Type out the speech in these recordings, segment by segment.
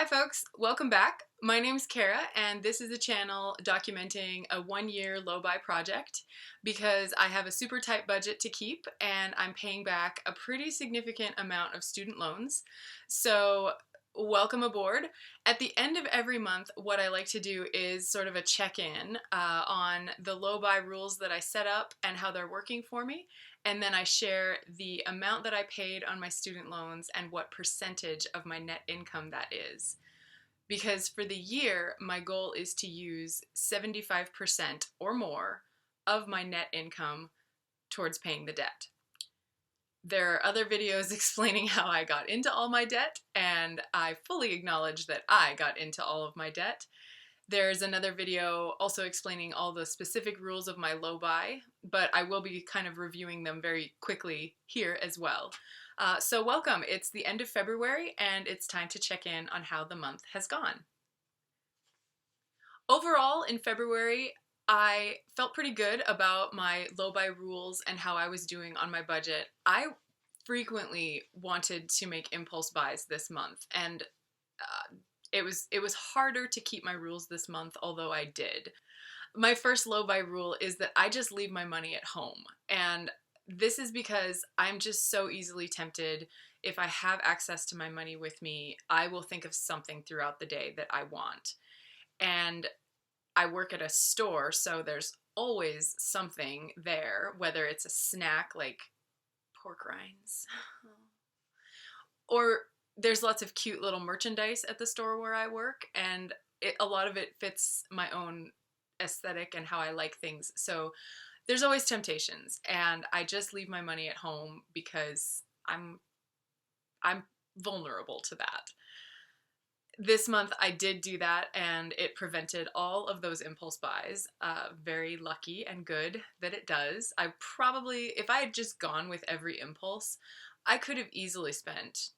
Hi folks, welcome back. My name's Kara and this is a channel documenting a 1-year low-buy project because I have a super tight budget to keep and I'm paying back a pretty significant amount of student loans. So welcome aboard. At the end of every month, what I like to do is sort of a check-in on the low-buy rules that I set up and how they're working for me. And then I share the amount that I paid on my student loans and what percentage of my net income that is. Because for the year, my goal is to use 75% or more of my net income towards paying the debt. There are other videos explaining how I got into all my debt, and I fully acknowledge that I got into all of my debt. There's another video also explaining all the specific rules of my low buy, but I will be kind of reviewing them very quickly here as well. So welcome, it's the end of February and it's time to check in on how the month has gone. Overall, in February, I felt pretty good about my low buy rules and how I was doing on my budget. I frequently wanted to make impulse buys this month, and it was harder to keep my rules this month, although I did. My first low buy rule is that I just leave my money at home. And this is because I'm just so easily tempted. If I have access to my money with me, I will think of something throughout the day that I want. And I work at a store, so there's always something there, whether it's a snack like pork rinds or there's lots of cute little merchandise at the store where I work, and a lot of it fits my own aesthetic and how I like things. So there's always temptations, and I just leave my money at home because I'm vulnerable to that. This month I did do that, and it prevented all of those impulse buys. Very lucky and good that it does. I probably, if I had just gone with every impulse, I could have easily spent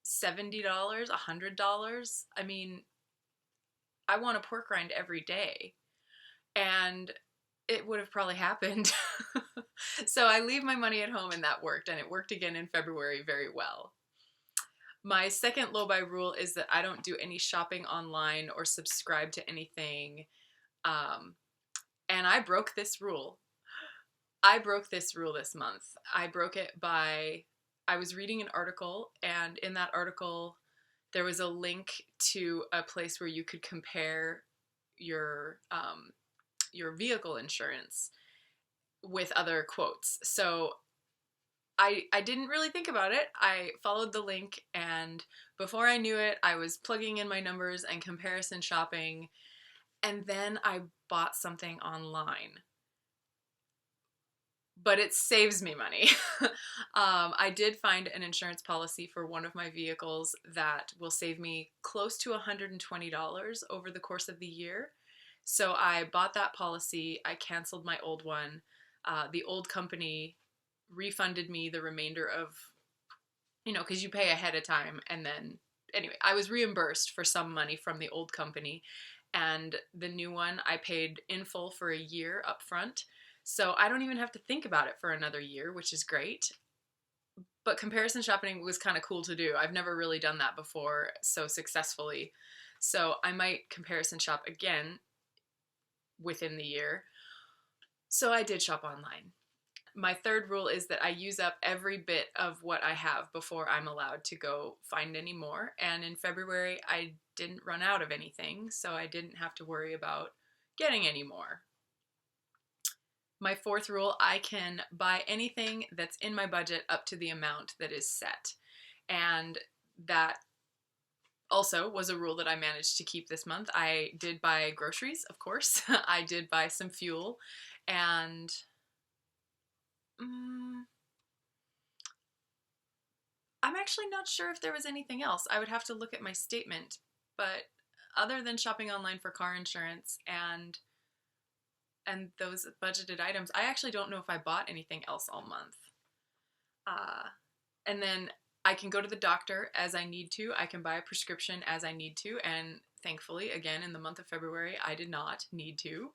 $70, $100. I mean, I want a pork rind every day, and it would have probably happened. So I leave my money at home, and that worked, and it worked again in February very well. My second low buy rule is that I don't do any shopping online or subscribe to anything. And I broke this rule. I broke this rule this month. I broke it by, I was reading an article, and in that article, there was a link to a place where you could compare your vehicle insurance with other quotes. So I didn't really think about it. I followed the link, and before I knew it, I was plugging in my numbers and comparison shopping, and then I bought something online. But it saves me money. I did find an insurance policy for one of my vehicles that will save me close to $120 over the course of the year. So I bought that policy. I canceled my old one. The old company refunded me the remainder of, because you pay ahead of time. And then, anyway, I was reimbursed for some money from the old company. And the new one, I paid in full for a year up front. So I don't even have to think about it for another year, which is great. But comparison shopping was kind of cool to do. I've never really done that before so successfully. So I might comparison shop again within the year. So I did shop online. My third rule is that I use up every bit of what I have before I'm allowed to go find any more. And in February, I didn't run out of anything, so I didn't have to worry about getting any more. My fourth rule, I can buy anything that's in my budget up to the amount that is set. And that also was a rule that I managed to keep this month. I did buy groceries, of course. I did buy some fuel, and I'm actually not sure if there was anything else. I would have to look at my statement, but other than shopping online for car insurance and those budgeted items, I actually don't know if I bought anything else all month. And then I can go to the doctor as I need to. I can buy a prescription as I need to, and thankfully, again, in the month of February, I did not need to.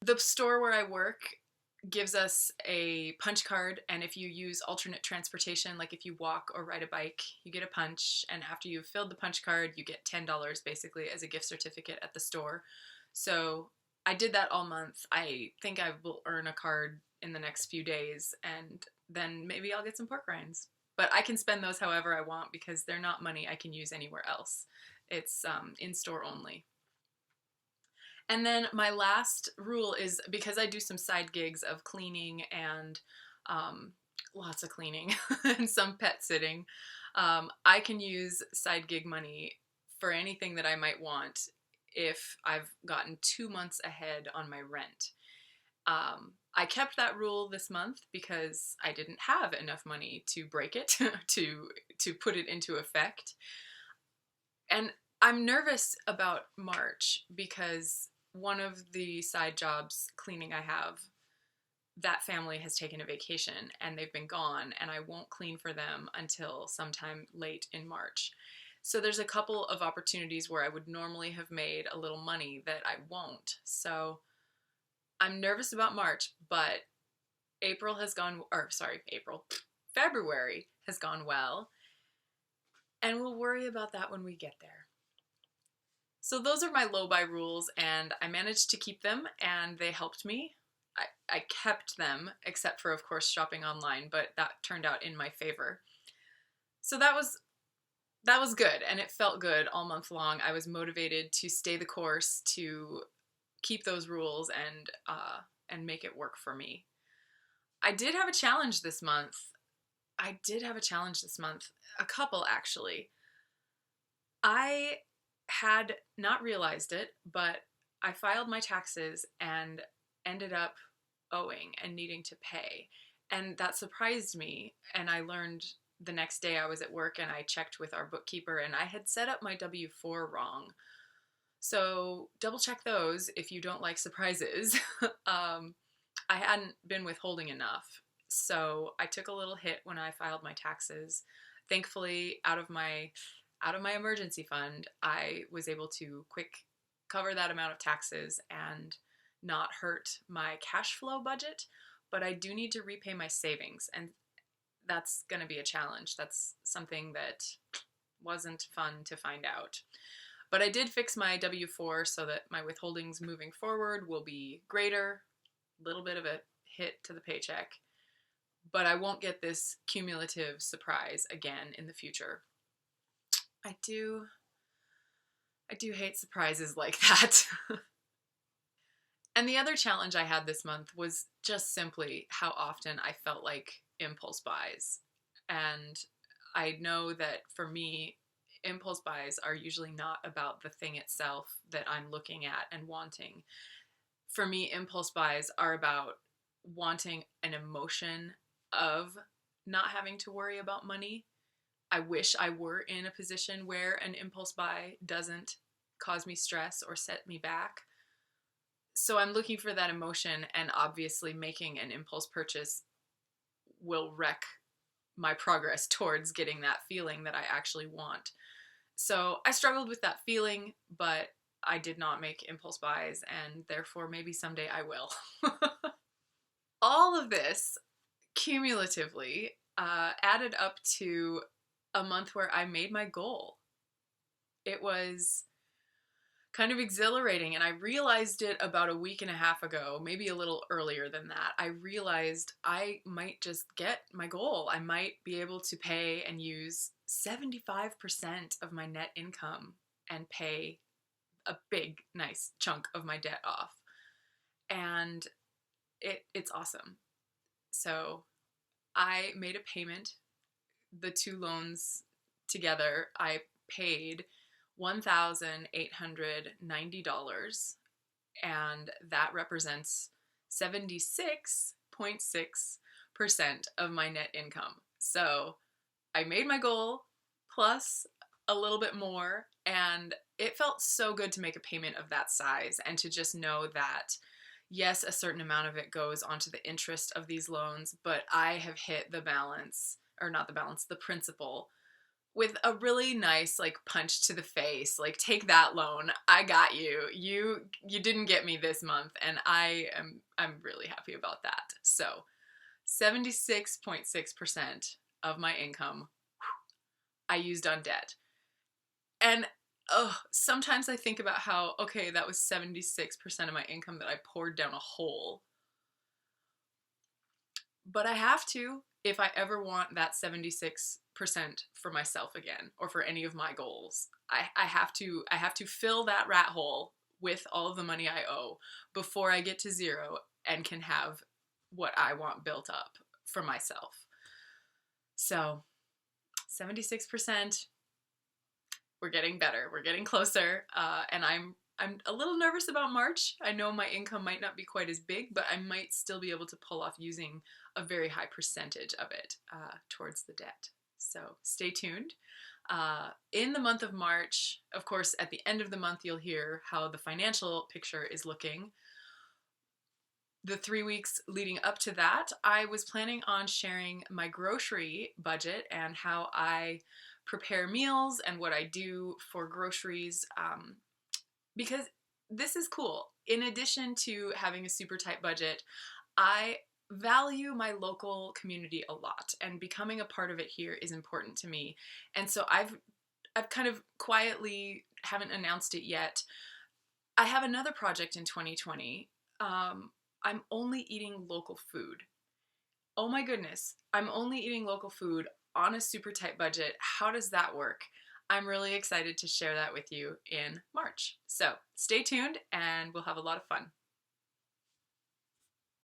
The store where I work gives us a punch card, and if you use alternate transportation, like if you walk or ride a bike, you get a punch, and after you've filled the punch card, you get $10 basically as a gift certificate at the store. So I did that all month. I think I will earn a card in the next few days, and then maybe I'll get some pork rinds. But I can spend those however I want because they're not money I can use anywhere else. It's in store only. And then my last rule is, because I do some side gigs of cleaning and lots of cleaning and some pet sitting, I can use side gig money for anything that I might want if I've gotten 2 months ahead on my rent. I kept that rule this month because I didn't have enough money to break it, to put it into effect. And I'm nervous about March because one of the side jobs cleaning I have, that family has taken a vacation and they've been gone, and I won't clean for them until sometime late in March. So there's a couple of opportunities where I would normally have made a little money that I won't. So I'm nervous about March, but February has gone well, and we'll worry about that when we get there. So those are my low buy rules, and I managed to keep them, and they helped me. I kept them, except for, of course, shopping online, but that turned out in my favor. So that was good, and it felt good all month long. I was motivated to stay the course, to keep those rules, and make it work for me. I did have a challenge this month. A couple, actually. I had not realized it, but I filed my taxes and ended up owing and needing to pay. And that surprised me. And I learned the next day I was at work and I checked with our bookkeeper, and I had set up my W-4 wrong. So double check those if you don't like surprises. I hadn't been withholding enough. So I took a little hit when I filed my taxes. Thankfully, out of my emergency fund, I was able to quick cover that amount of taxes and not hurt my cash flow budget. But I do need to repay my savings, and that's going to be a challenge. That's something that wasn't fun to find out. But I did fix my W-4 so that my withholdings moving forward will be greater, a little bit of a hit to the paycheck, but I won't get this cumulative surprise again in the future. I do hate surprises like that. And the other challenge I had this month was just simply how often I felt like impulse buys. And I know that for me, impulse buys are usually not about the thing itself that I'm looking at and wanting. For me, impulse buys are about wanting an emotion of not having to worry about money. I wish I were in a position where an impulse buy doesn't cause me stress or set me back. So I'm looking for that emotion, and obviously making an impulse purchase will wreck my progress towards getting that feeling that I actually want. So I struggled with that feeling, but I did not make impulse buys, and therefore maybe someday I will. All of this cumulatively added up to a month where I made my goal. It was kind of exhilarating, and I realized it about a week and a half ago, maybe a little earlier than that. I realized I might just get my goal. I might be able to pay and use 75% of my net income and pay a big, nice chunk of my debt off. And it's awesome. So I made a payment. The two loans together, I paid $1,890, and that represents 76.6% of my net income. So I made my goal plus a little bit more, and it felt so good to make a payment of that size and to just know that, yes, a certain amount of it goes onto the interest of these loans, but I have hit the balance, or not the balance, the principal, with a really nice like punch to the face, like take that loan. I got you. You didn't get me this month, and I'm really happy about that. So 76.6% of my income I used on debt. And sometimes I think about how, okay, that was 76% of my income that I poured down a hole. But I have to if I ever want that 76% for myself again or for any of my goals. I have to fill that rat hole with all of the money I owe before I get to zero and can have what I want built up for myself. So 76%, we're getting better. We're getting closer. And I'm a little nervous about March. I know my income might not be quite as big, but I might still be able to pull off using a very high percentage of it towards the debt. So stay tuned. In the month of March, of course, at the end of the month, you'll hear how the financial picture is looking. The 3 weeks leading up to that, I was planning on sharing my grocery budget and how I prepare meals and what I do for groceries, because this is cool. In addition to having a super tight budget, I value my local community a lot, and becoming a part of it here is important to me. And so I've kind of quietly, haven't announced it yet, I have another project in 2020. I'm only eating local food. Oh my goodness, I'm only eating local food on a super tight budget. How does that work? I'm really excited to share that with you in March. So stay tuned and we'll have a lot of fun.